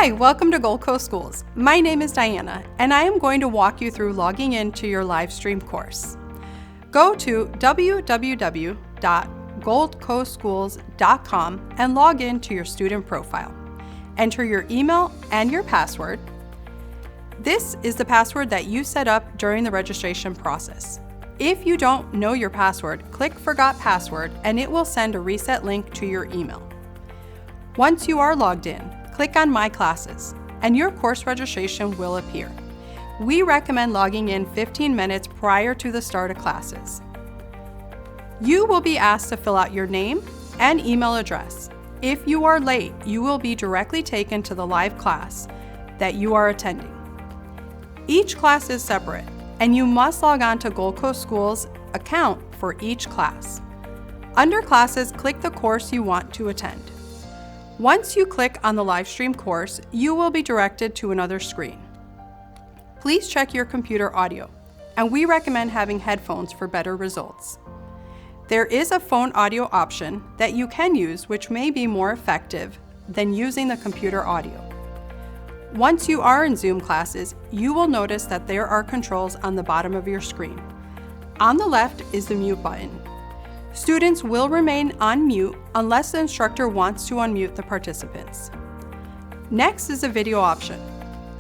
Hi, welcome to Gold Coast Schools. My name is Diana, and I am going to walk you through logging into your live stream course. Go to www.goldcoastschools.com and log in to your student profile. Enter your email and your password. This is the password that you set up during the registration process. If you don't know your password, click Forgot Password and it will send a reset link to your email. Once you are logged in, click on My Classes and your course registration will appear. We recommend logging in 15 minutes prior to the start of classes. You will be asked to fill out your name and email address. If you are late, you will be directly taken to the live class that you are attending. Each class is separate, and you must log on to Gold Coast Schools account for each class. Under Classes, click the course you want to attend. Once you click on the live stream course, you will be directed to another screen. Please check your computer audio, and we recommend having headphones for better results. There is a phone audio option that you can use which may be more effective than using the computer audio. Once you are in Zoom classes, you will notice that there are controls on the bottom of your screen. On the left is the mute button. Students will remain on mute unless the instructor wants to unmute the participants. Next is the video option.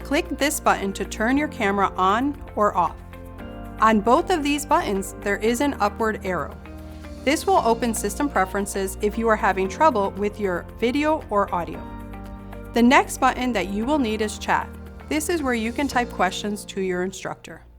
Click this button to turn your camera on or off. On both of these buttons, there is an upward arrow. This will open system preferences if you are having trouble with your video or audio. The next button that you will need is Chat. This is where you can type questions to your instructor.